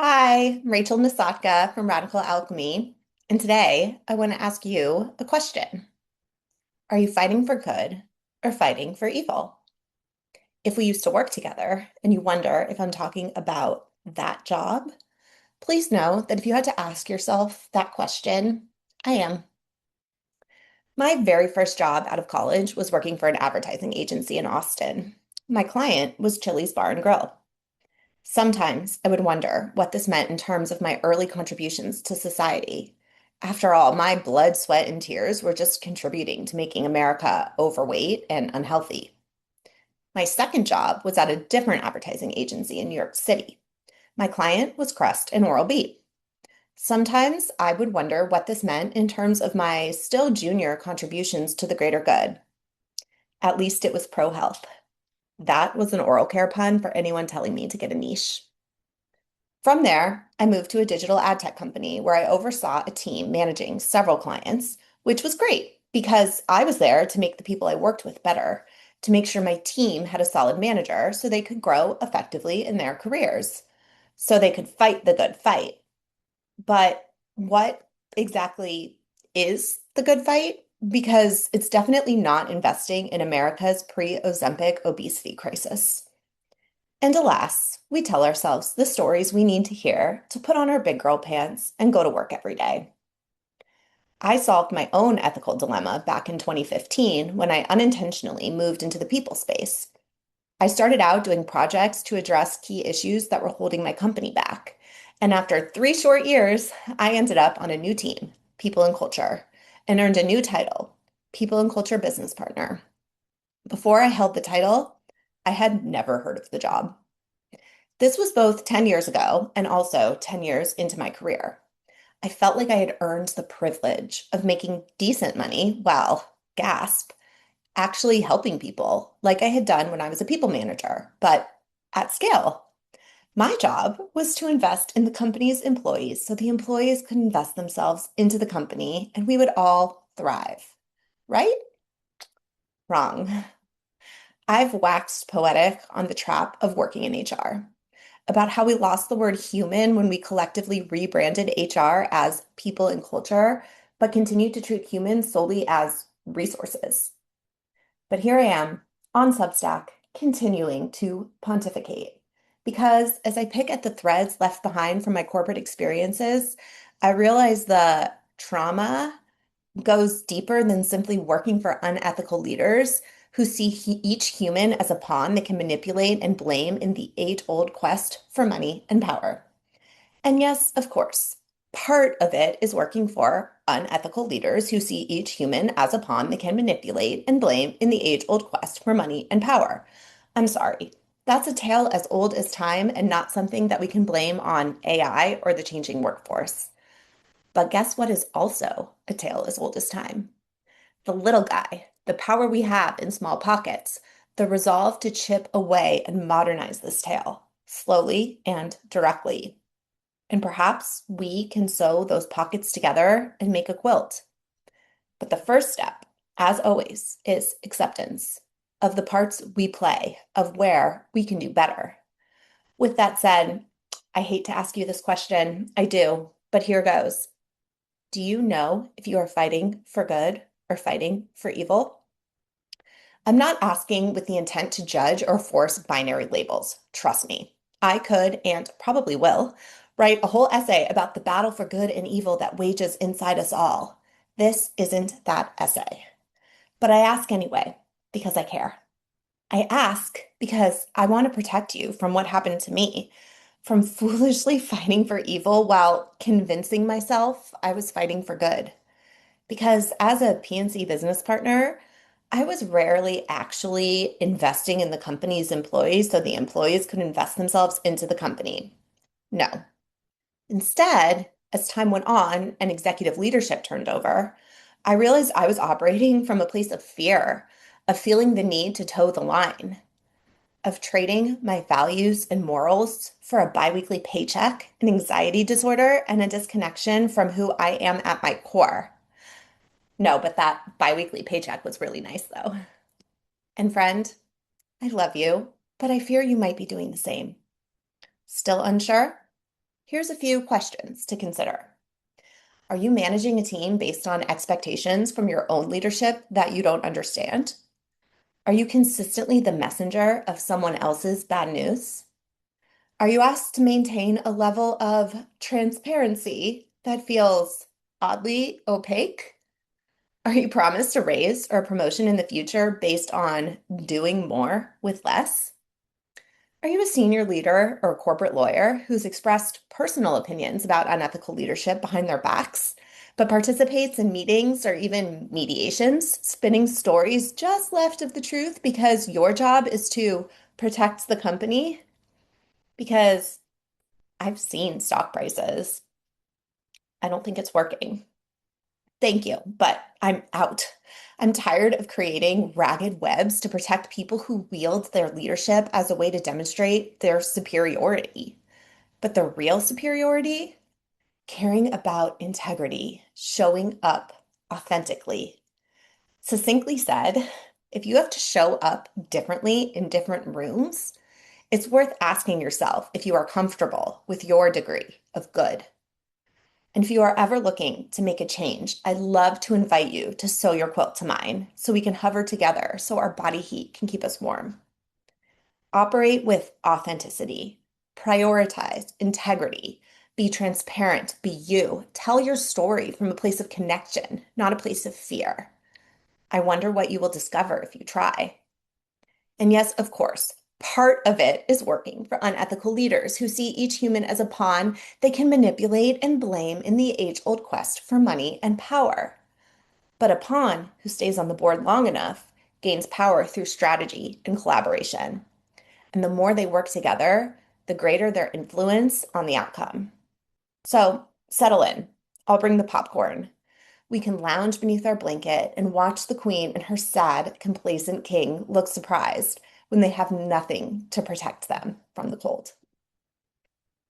Hi, I'm Rachel Nasatka from Radical Alchemy, and today I want to ask you a question. Are you fighting for good or fighting for evil? If we used to work together and you wonder if I'm talking about that job, please know that if you had to ask yourself that question, I am. My very first job out of college was working for an advertising agency in Austin. My client was Chili's Bar and Grill. Sometimes I would wonder what this meant in terms of my early contributions to society. After all, my blood, sweat, and tears were just contributing to making America overweight and unhealthy. My second job was at a different advertising agency in New York City. My client was Crest and Oral-B. Sometimes I would wonder what this meant in terms of my still junior contributions to the greater good. At least it was pro health. That was an oral care pun for anyone telling me to get a niche. From there, I moved to a digital ad tech company where I oversaw a team managing several clients, which was great because I was there to make the people I worked with better, to make sure my team had a solid manager so they could grow effectively in their careers, so they could fight the good fight. But what exactly is the good fight? Because it's definitely not investing in America's pre-Ozempic obesity crisis. And alas, we tell ourselves the stories we need to hear to put on our big girl pants and go to work every day. I solved my own ethical dilemma back in 2015 when I unintentionally moved into the people space. I started out doing projects to address key issues that were holding my company back. And after 3 short years, I ended up on a new team, People and Culture, and earned a new title, People and Culture Business Partner. Before I held the title, I had never heard of the job. This was both 10 years ago and also 10 years into my career. I felt like I had earned the privilege of making decent money while, gasp, actually helping people like I had done when I was a people manager, but at scale. My job was to invest in the company's employees so the employees could invest themselves into the company and we would all thrive. Right? Wrong. I've waxed poetic on the trap of working in HR, about how we lost the word human when we collectively rebranded HR as people and culture, but continued to treat humans solely as resources. But here I am on Substack, continuing to pontificate. Because as I pick at the threads left behind from my corporate experiences, I realize the trauma goes deeper than simply working for unethical leaders who see each human as a pawn they can manipulate and blame in the age-old quest for money and power. And yes, of course, part of it is working for unethical leaders who see each human as a pawn they can manipulate and blame in the age-old quest for money and power. I'm sorry. That's a tale as old as time and not something that we can blame on AI or the changing workforce. But guess what is also a tale as old as time? The little guy, the power we have in small pockets, the resolve to chip away and modernize this tale, slowly and directly. And perhaps we can sew those pockets together and make a quilt. But the first step, as always, is acceptance of the parts we play, of where we can do better. With that said, I hate to ask you this question. I do, but here goes. Do you know if you are fighting for good or fighting for evil? I'm not asking with the intent to judge or force binary labels. Trust me. I could and probably will write a whole essay about the battle for good and evil that wages inside us all. This isn't that essay. But I ask anyway because I care. I ask because I want to protect you from what happened to me, from foolishly fighting for evil while convincing myself I was fighting for good. Because as a PNC business partner, I was rarely actually investing in the company's employees so the employees could invest themselves into the company. No. Instead, as time went on and executive leadership turned over, I realized I was operating from a place of fear, of feeling the need to toe the line, of trading my values and morals for a biweekly paycheck, an anxiety disorder, and a disconnection from who I am at my core. No, but that biweekly paycheck was really nice though. And friend, I love you, but I fear you might be doing the same. Still unsure? here's a few questions to consider. Are you managing a team based on expectations from your own leadership that you don't understand? Are you consistently the messenger of someone else's bad news? Are you asked to maintain a level of transparency that feels oddly opaque? Are you promised a raise or a promotion in the future based on doing more with less? Are you a senior leader or a corporate lawyer who's expressed personal opinions about unethical leadership behind their backs, but participates in meetings or even mediations, spinning stories just left of the truth because your job is to protect the company? Because I've seen stock prices. I don't think it's working. Thank you, but I'm out. I'm tired of creating ragged webs to protect people who wield their leadership as a way to demonstrate their superiority. But the real superiority, caring about integrity, showing up authentically. Succinctly said, if you have to show up differently in different rooms, it's worth asking yourself if you are comfortable with your degree of good. And if you are ever looking to make a change, I'd love to invite you to sew your quilt to mine so we can hover together so our body heat can keep us warm. Operate with authenticity, prioritize integrity, be transparent, be you. Tell your story from a place of connection, not a place of fear. I wonder what you will discover if you try. And yes, of course, part of it is working for unethical leaders who see each human as a pawn they can manipulate and blame in the age-old quest for money and power. But a pawn who stays on the board long enough gains power through strategy and collaboration. And the more they work together, the greater their influence on the outcome. So settle in. I'll bring the popcorn. We can lounge beneath our blanket and watch the queen and her sad, complacent king look surprised when they have nothing to protect them from the cold.